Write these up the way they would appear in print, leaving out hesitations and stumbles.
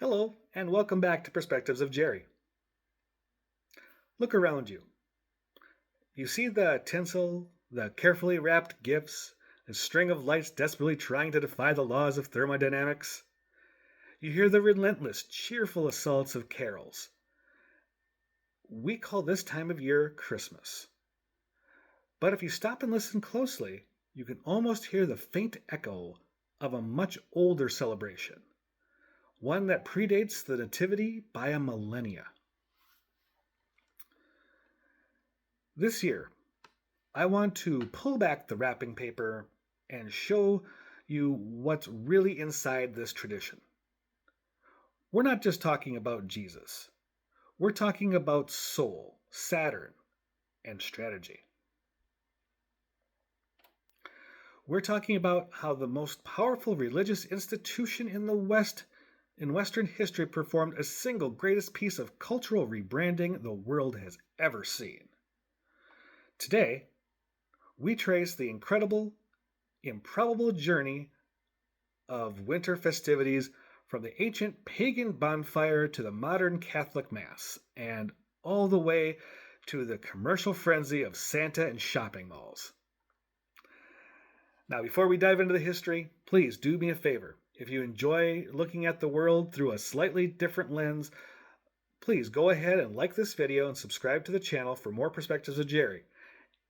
Hello, and welcome back to Perspectives of Jerry. Look around you. You see the tinsel, the carefully wrapped gifts, a string of lights desperately trying to defy the laws of thermodynamics. You hear the relentless, cheerful assaults of carols. We call this time of year Christmas. But if you stop and listen closely, you can almost hear the faint echo of a much older celebration, one that predates the Nativity by a millennia. This year, I want to pull back the wrapping paper and show you what's really inside this tradition. We're not just talking about Jesus. We're talking about soul, Saturn, and strategy. We're talking about how the most powerful religious institution in Western history performed a single greatest piece of cultural rebranding the world has ever seen. Today, we trace the incredible, improbable journey of winter festivities from the ancient pagan bonfire to the modern Catholic Mass, and all the way to the commercial frenzy of Santa and shopping malls. Now, before we dive into the history, please do me a favor. If you enjoy looking at the world through a slightly different lens, please go ahead and like this video and subscribe to the channel for more Perspectives of Jerry.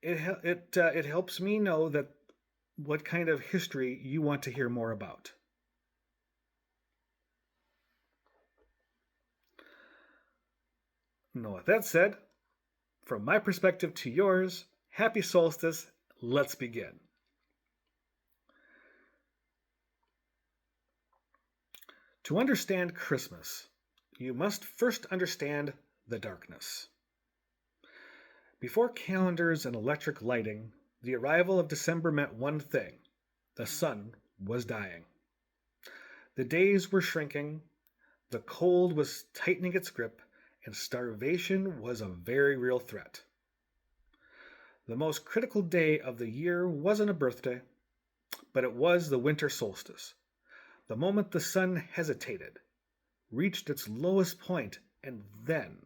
It helps me know that what kind of history you want to hear more about. Now, with that said, from my perspective to yours, happy solstice, let's begin. To understand Christmas, you must first understand the darkness. Before calendars and electric lighting, the arrival of December meant one thing: the sun was dying. The days were shrinking, the cold was tightening its grip, and starvation was a very real threat. The most critical day of the year wasn't a birthday, but it was the winter solstice, the moment the sun hesitated, reached its lowest point, and then,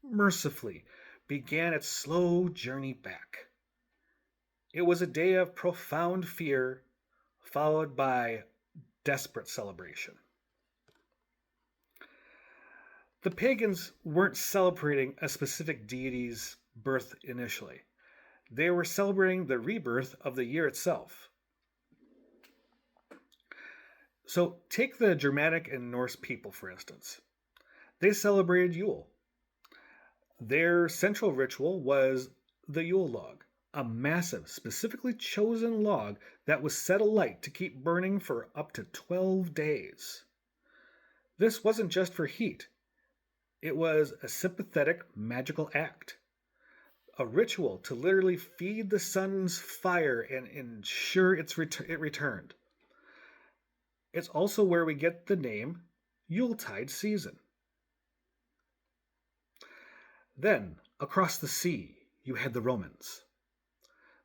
mercifully, began its slow journey back. It was a day of profound fear, followed by desperate celebration. The pagans weren't celebrating a specific deity's birth initially. They were celebrating the rebirth of the year itself. So take the Germanic and Norse people, for instance. They celebrated Yule. Their central ritual was the Yule Log, a massive, specifically chosen log that was set alight to keep burning for up to 12 days. This wasn't just for heat. It was a sympathetic, magical act. A ritual to literally feed the sun's fire and ensure it returned. It's also where we get the name Yuletide season. Then, across the sea, you had the Romans.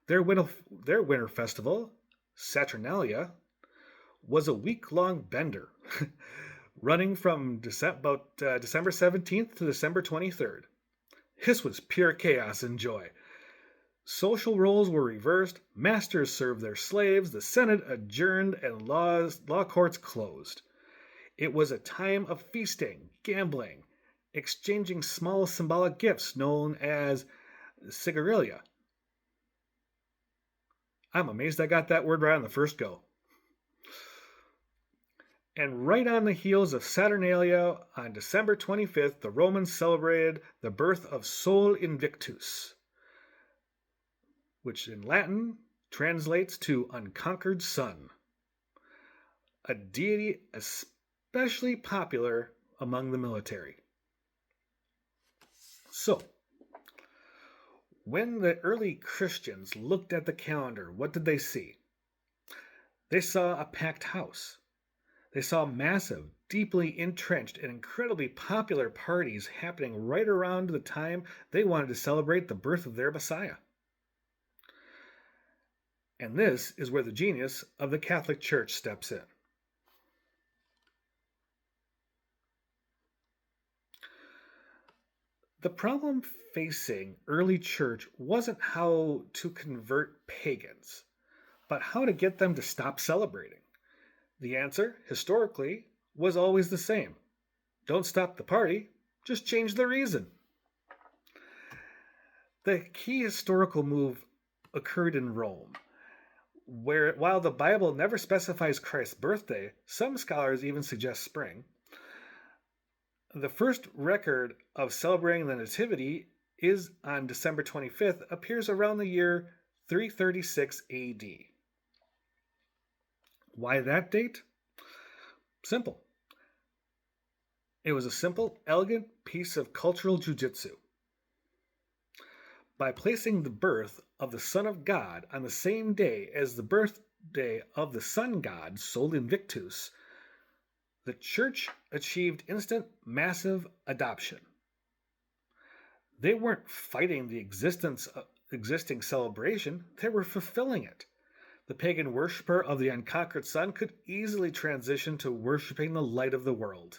Their winter festival, Saturnalia, was a week-long bender, running from December 17th to December 23rd. This was pure chaos and joy. Social roles were reversed, masters served their slaves, the Senate adjourned, and law courts closed. It was a time of feasting, gambling, exchanging small symbolic gifts known as Syncretism. I'm amazed I got that word right on the first go. And right on the heels of Saturnalia, on December 25th, the Romans celebrated the birth of Sol Invictus, which in Latin translates to unconquered sun, a deity especially popular among the military. So, when the early Christians looked at the calendar, what did they see? They saw a packed house. They saw massive, deeply entrenched, and incredibly popular parties happening right around the time they wanted to celebrate the birth of their Messiah. And this is where the genius of the Catholic Church steps in. The problem facing early church wasn't how to convert pagans, but how to get them to stop celebrating. The answer, historically, was always the same. Don't stop the party, just change the reason. The key historical move occurred in Rome, where while the Bible never specifies Christ's birthday, some scholars even suggest spring. The first record of celebrating the Nativity is on December 25th, appears around the year 336 AD. Why that date? Simple. It was a simple, elegant piece of cultural jujitsu. By placing the birth of the Son of God on the same day as the birthday of the sun god, Sol Invictus, the church achieved instant, massive adoption. They weren't fighting the existing celebration, they were fulfilling it. The pagan worshiper of the unconquered sun could easily transition to worshiping the light of the world.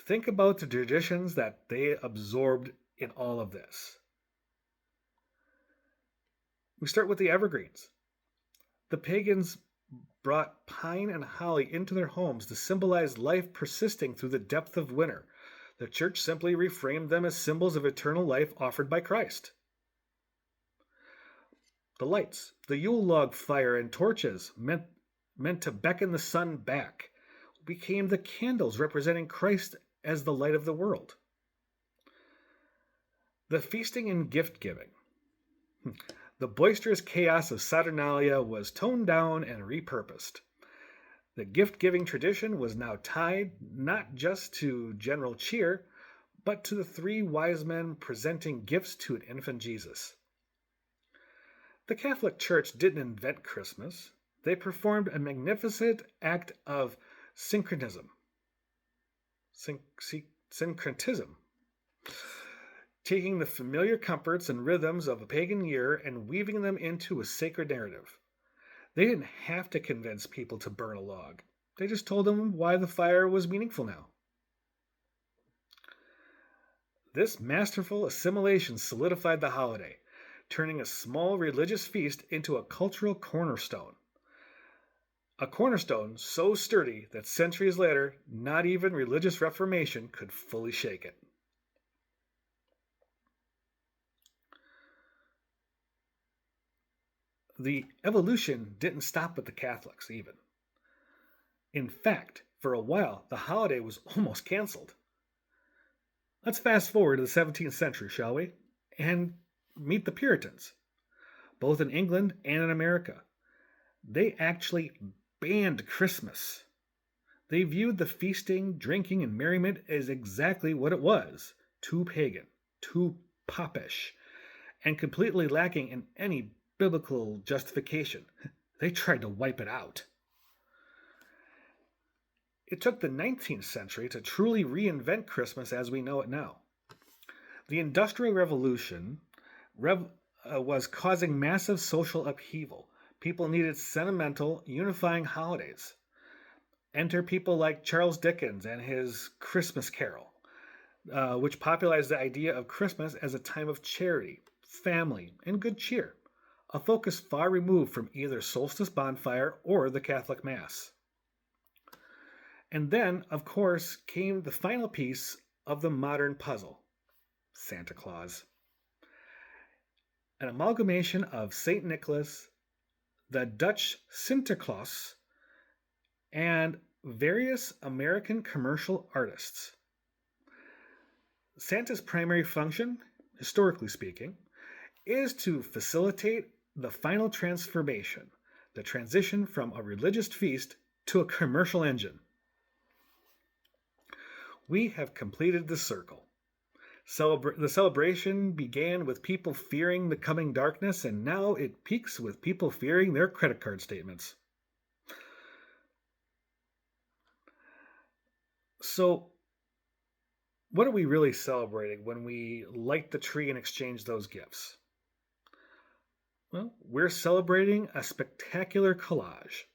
Think about the traditions that they absorbed in all of this. We start with the evergreens. The pagans brought pine and holly into their homes to symbolize life persisting through the depth of winter. The church simply reframed them as symbols of eternal life offered by Christ. The lights, the Yule Log fire and torches meant to beckon the sun back, became the candles representing Christ as the light of the world. The feasting and gift giving. The boisterous chaos of Saturnalia was toned down and repurposed. The gift-giving tradition was now tied not just to general cheer, but to the three wise men presenting gifts to an infant Jesus. The Catholic Church didn't invent Christmas. They performed a magnificent act of syncretism. Syncretism. Taking the familiar comforts and rhythms of a pagan year and weaving them into a sacred narrative. They didn't have to convince people to burn a log. They just told them why the fire was meaningful now. This masterful assimilation solidified the holiday, turning a small religious feast into a cultural cornerstone. A cornerstone so sturdy that centuries later, not even religious reformation could fully shake it. The evolution didn't stop with the Catholics, even. In fact, for a while, the holiday was almost canceled. Let's fast forward to the 17th century, shall we? And meet the Puritans, both in England and in America. They actually banned Christmas. They viewed the feasting, drinking, and merriment as exactly what it was: too pagan, too popish, and completely lacking in any biblical justification. They tried to wipe it out. It took the 19th century to truly reinvent Christmas as we know it now. The Industrial Revolution was causing massive social upheaval. People needed sentimental, unifying holidays. Enter people like Charles Dickens and his Christmas Carol, which popularized the idea of Christmas as a time of charity, family, and good cheer, a focus far removed from either solstice bonfire or the Catholic Mass. And then, of course, came the final piece of the modern puzzle: Santa Claus. An amalgamation of St. Nicholas, the Dutch Sinterklaas, and various American commercial artists. Santa's primary function, historically speaking, is to facilitate the final transformation, the transition from a religious feast to a commercial engine. We have completed the circle. The celebration began with people fearing the coming darkness, and now it peaks with people fearing their credit card statements. So, what are we really celebrating when we light the tree and exchange those gifts? Well, we're celebrating a spectacular collage.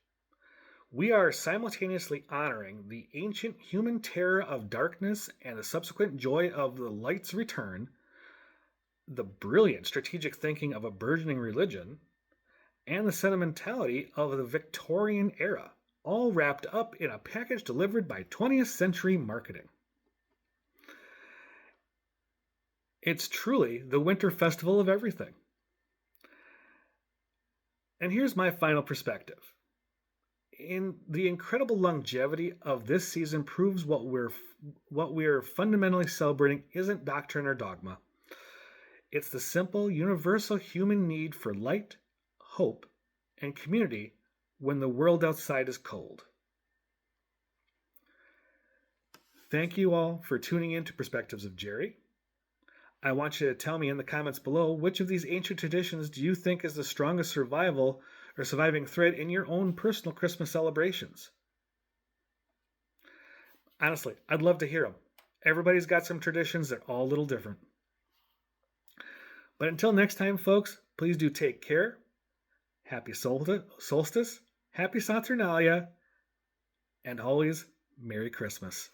We are simultaneously honoring the ancient human terror of darkness and the subsequent joy of the light's return, the brilliant strategic thinking of a burgeoning religion, and the sentimentality of the Victorian era, all wrapped up in a package delivered by 20th century marketing. It's truly the winter festival of everything. And here's my final perspective. The incredible longevity of this season proves what we're fundamentally celebrating isn't doctrine or dogma. It's the simple, universal human need for light, hope, and community when the world outside is cold. Thank you all for tuning in to Perspectives of Jerry. I want you to tell me in the comments below which of these ancient traditions do you think is the strongest surviving thread in your own personal Christmas celebrations. Honestly, I'd love to hear them. Everybody's got some traditions that are all a little different. But until next time, folks, please do take care. Happy Solstice, Happy Saturnalia, and always Merry Christmas.